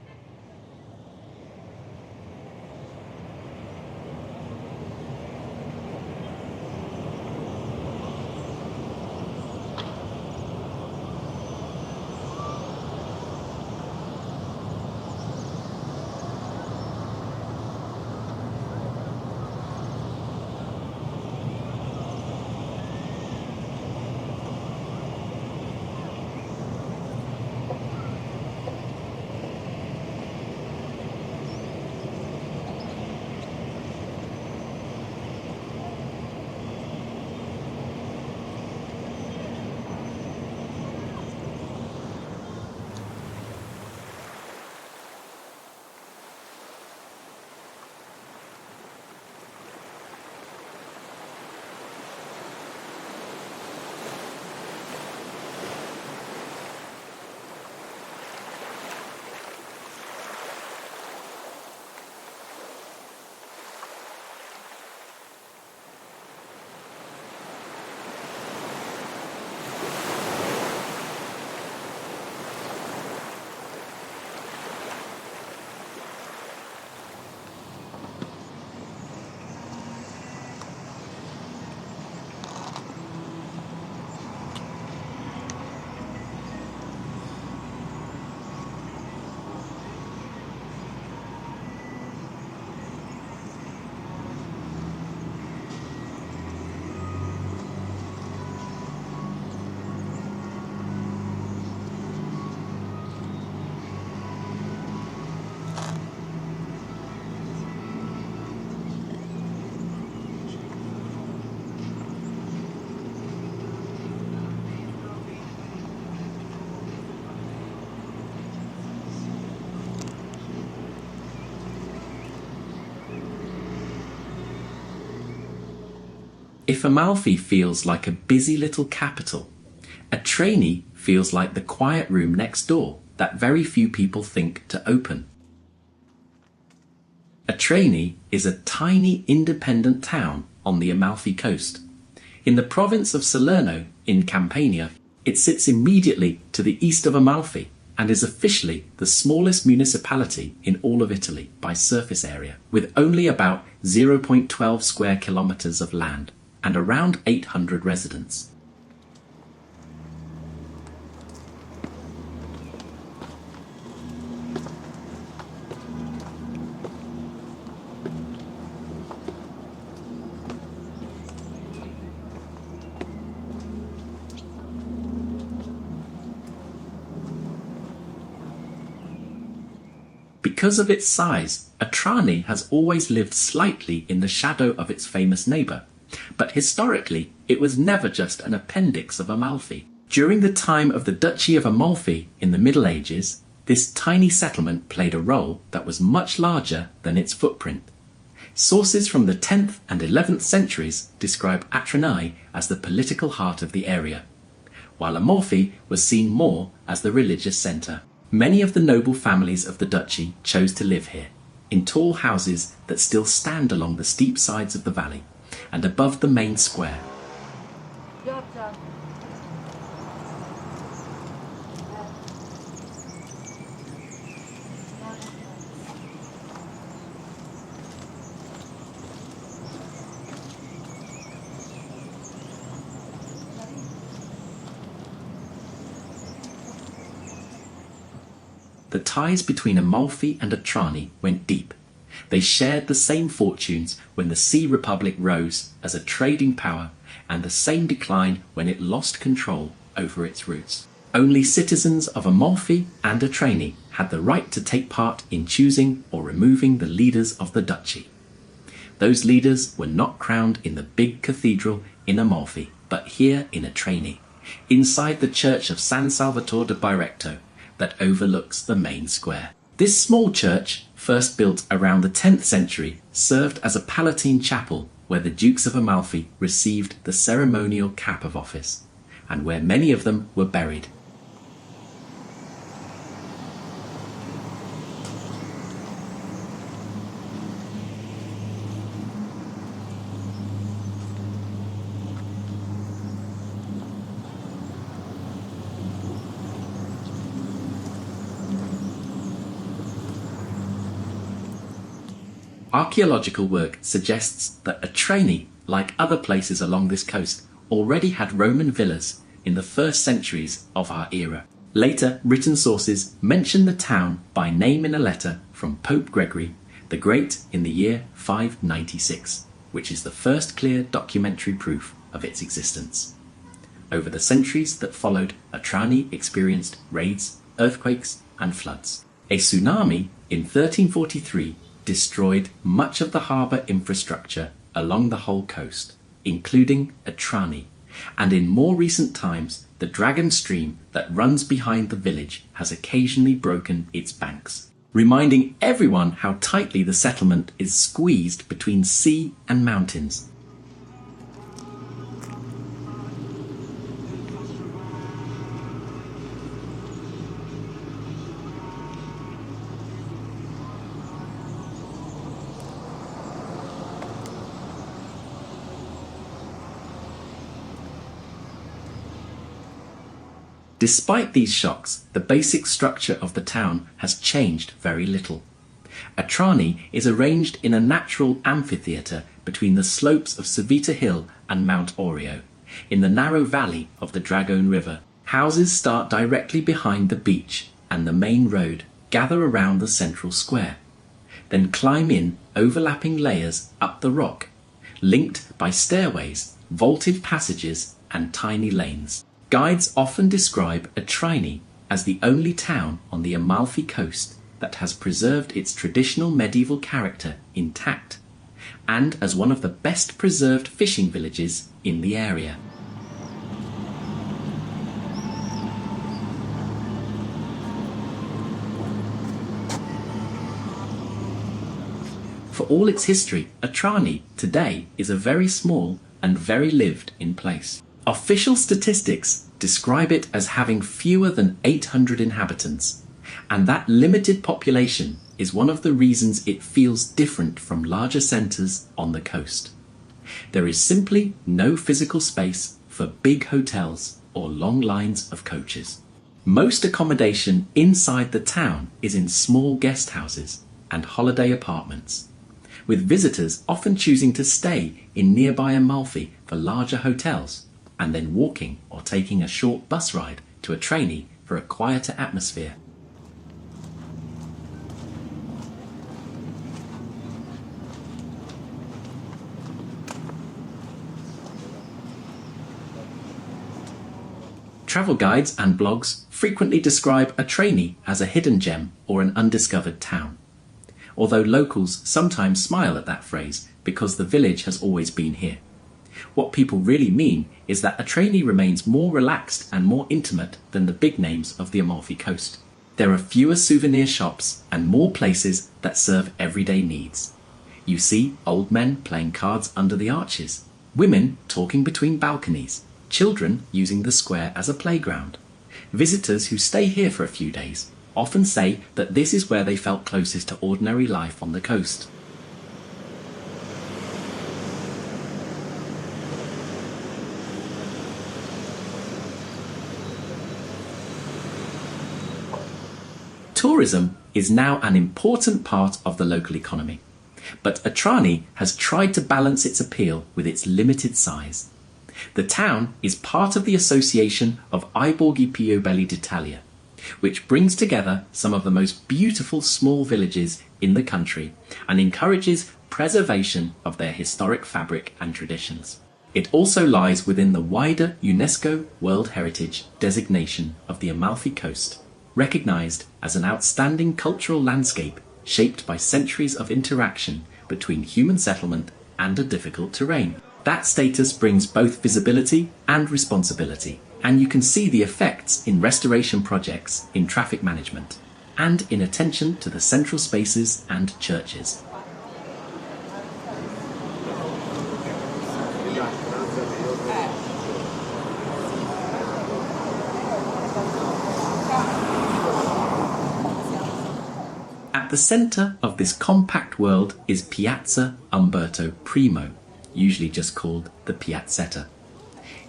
If Amalfi feels like a busy little capital, Atrani feels like the quiet room next door that very few people think to open. Atrani is a tiny independent town on the Amalfi Coast. In the province of Salerno in Campania, it sits immediately to the east of Amalfi and is officially the smallest municipality in all of Italy by surface area, with only about 0.12 square kilometres of land and around 800 residents. Because of its size, Atrani has always lived slightly in the shadow of its famous neighbour, but historically it was never just an appendix of Amalfi. During the time of the Duchy of Amalfi in the Middle Ages, this tiny settlement played a role that was much larger than its footprint. Sources from the 10th and 11th centuries describe Atrani as the political heart of the area, while Amalfi was seen more as the religious centre. Many of the noble families of the duchy chose to live here, in tall houses that still stand along the steep sides of the valley and above the main square. The ties between Amalfi and Atrani went deep. They shared the same fortunes when the Sea Republic rose as a trading power, and the same decline when it lost control over its routes. Only citizens of Amalfi and Atrani had the right to take part in choosing or removing the leaders of the duchy. Those leaders were not crowned in the big cathedral in Amalfi, but here in Atrani, inside the church of San Salvatore de Baireuto, that overlooks the main square. This small church, first built around the 10th century, served as a Palatine chapel where the Dukes of Amalfi received the ceremonial cap of office, and where many of them were buried. Archaeological work suggests that Atrani, like other places along this coast, already had Roman villas in the first centuries of our era. Later, written sources mention the town by name in a letter from Pope Gregory the Great in the year 596, which is the first clear documentary proof of its existence. Over the centuries that followed, Atrani experienced raids, earthquakes, and floods. A tsunami in 1343 destroyed much of the harbour infrastructure along the whole coast, including Atrani, and in more recent times the Dragon Stream that runs behind the village has occasionally broken its banks, reminding everyone how tightly the settlement is squeezed between sea and mountains. Despite these shocks, the basic structure of the town has changed very little. Atrani is arranged in a natural amphitheatre between the slopes of Civita Hill and Mount Oreo, in the narrow valley of the Dragone River. Houses start directly behind the beach and the main road, gather around the central square, then climb in overlapping layers up the rock, linked by stairways, vaulted passages, and tiny lanes. Guides often describe Atrani as the only town on the Amalfi Coast that has preserved its traditional medieval character intact, and as one of the best preserved fishing villages in the area. For all its history, Atrani today is a very small and very lived-in place. Official statistics describe it as having fewer than 800 inhabitants, and that limited population is one of the reasons it feels different from larger centres on the coast. There is simply no physical space for big hotels or long lines of coaches. Most accommodation inside the town is in small guest houses and holiday apartments, with visitors often choosing to stay in nearby Amalfi for larger hotels, and then walking or taking a short bus ride to Atrani for a quieter atmosphere. Travel guides and blogs frequently describe Atrani as a hidden gem or an undiscovered town, although locals sometimes smile at that phrase because the village has always been here. What people really mean is that Atrani remains more relaxed and more intimate than the big names of the Amalfi Coast. There are fewer souvenir shops and more places that serve everyday needs. You see old men playing cards under the arches, women talking between balconies, children using the square as a playground. Visitors who stay here for a few days often say that this is where they felt closest to ordinary life on the coast. Tourism is now an important part of the local economy, but Atrani has tried to balance its appeal with its limited size. The town is part of the association of I Borghi Più d'Italia, which brings together some of the most beautiful small villages in the country and encourages preservation of their historic fabric and traditions. It also lies within the wider UNESCO World Heritage designation of the Amalfi Coast, recognised as an outstanding cultural landscape shaped by centuries of interaction between human settlement and a difficult terrain. That status brings both visibility and responsibility, and you can see the effects in restoration projects, in traffic management, and in attention to the central spaces and churches. At the centre of this compact world is Piazza Umberto I, usually just called the Piazzetta.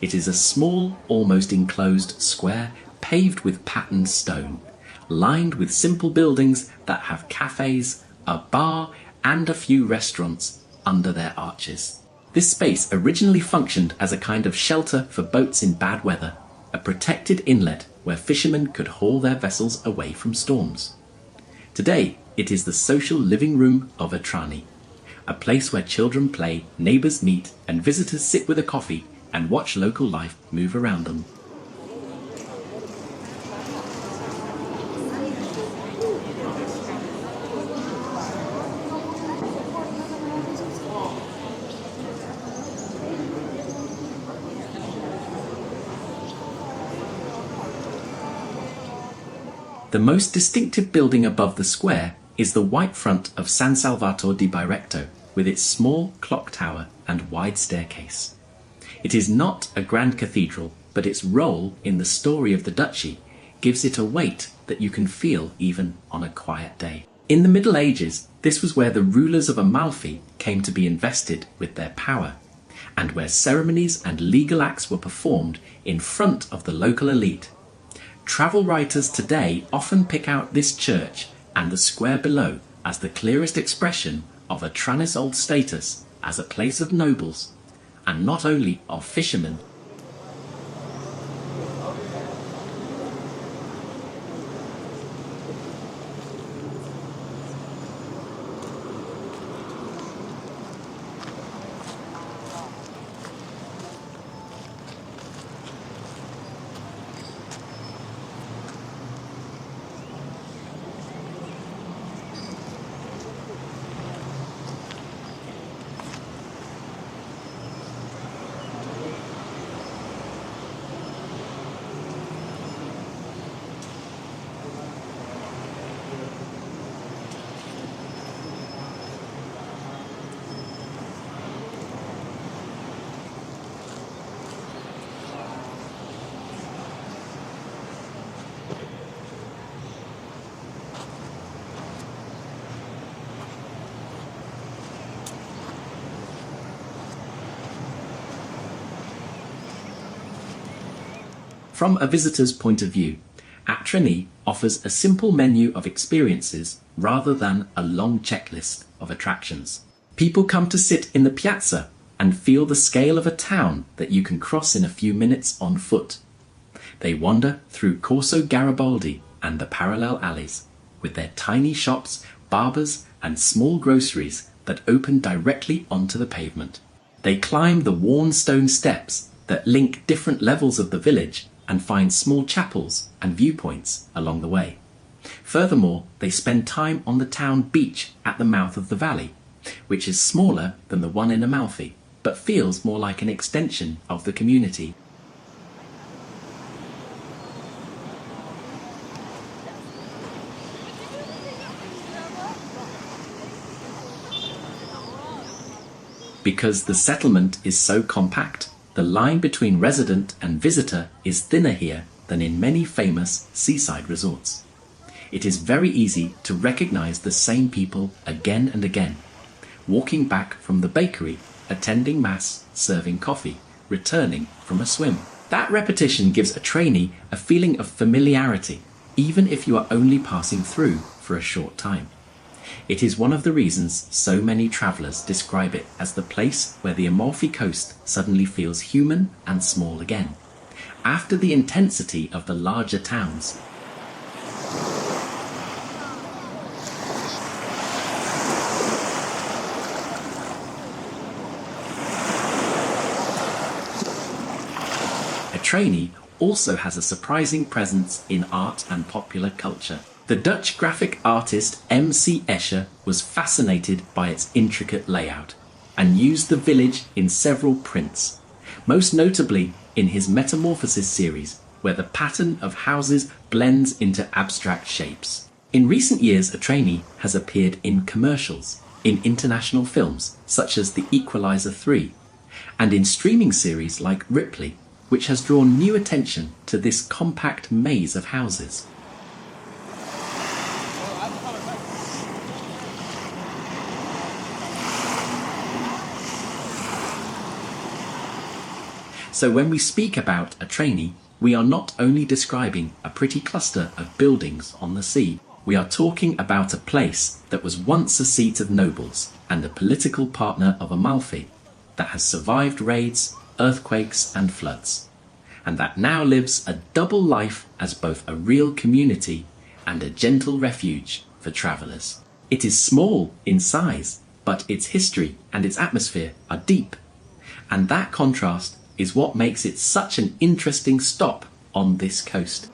It is a small, almost enclosed square paved with patterned stone, lined with simple buildings that have cafes, a bar, and a few restaurants under their arches. This space originally functioned as a kind of shelter for boats in bad weather, a protected inlet where fishermen could haul their vessels away from storms. Today, it is the social living room of Atrani, a place where children play, neighbours meet, and visitors sit with a coffee and watch local life move around them. The most distinctive building above the square is the white front of San Salvatore di Bairecto, with its small clock tower and wide staircase. It is not a grand cathedral, but its role in the story of the duchy gives it a weight that you can feel even on a quiet day. In the Middle Ages, this was where the rulers of Amalfi came to be invested with their power, and where ceremonies and legal acts were performed in front of the local elite. Travel writers today often pick out this church and the square below as the clearest expression of Atrani's old status as a place of nobles, and not only of fishermen. From a visitor's point of view, Atrani offers a simple menu of experiences rather than a long checklist of attractions. People come to sit in the piazza and feel the scale of a town that you can cross in a few minutes on foot. They wander through Corso Garibaldi and the parallel alleys, with their tiny shops, barbers, and small groceries that open directly onto the pavement. They climb the worn stone steps that link different levels of the village and find small chapels and viewpoints along the way. Furthermore, they spend time on the town beach at the mouth of the valley, which is smaller than the one in Amalfi, but feels more like an extension of the community. Because the settlement is so compact, the line between resident and visitor is thinner here than in many famous seaside resorts. It is very easy to recognize the same people again and again, walking back from the bakery, attending mass, serving coffee, returning from a swim. That repetition gives a trainee a feeling of familiarity, even if you are only passing through for a short time. It is one of the reasons so many travellers describe it as the place where the Amalfi Coast suddenly feels human and small again, after the intensity of the larger towns. Atrani also has a surprising presence in art and popular culture. The Dutch graphic artist M.C. Escher was fascinated by its intricate layout and used the village in several prints, most notably in his Metamorphosis series, where the pattern of houses blends into abstract shapes. In recent years, Atrani has appeared in commercials, in international films such as The Equalizer 3, and in streaming series like Ripley, which has drawn new attention to this compact maze of houses. So when we speak about Atrani, we are not only describing a pretty cluster of buildings on the sea, we are talking about a place that was once a seat of nobles and a political partner of Amalfi, that has survived raids, earthquakes and floods, and that now lives a double life as both a real community and a gentle refuge for travellers. It is small in size, but its history and its atmosphere are deep, and that contrast is what makes it such an interesting stop on this coast.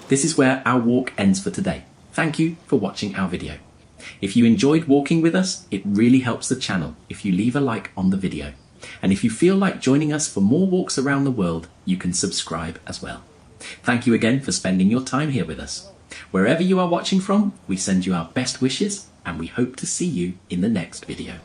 This is where our walk ends for today. Thank you for watching our video. If you enjoyed walking with us, it really helps the channel if you leave a like on the video. And if you feel like joining us for more walks around the world, you can subscribe as well. Thank you again for spending your time here with us. Wherever you are watching from, we send you our best wishes and we hope to see you in the next video.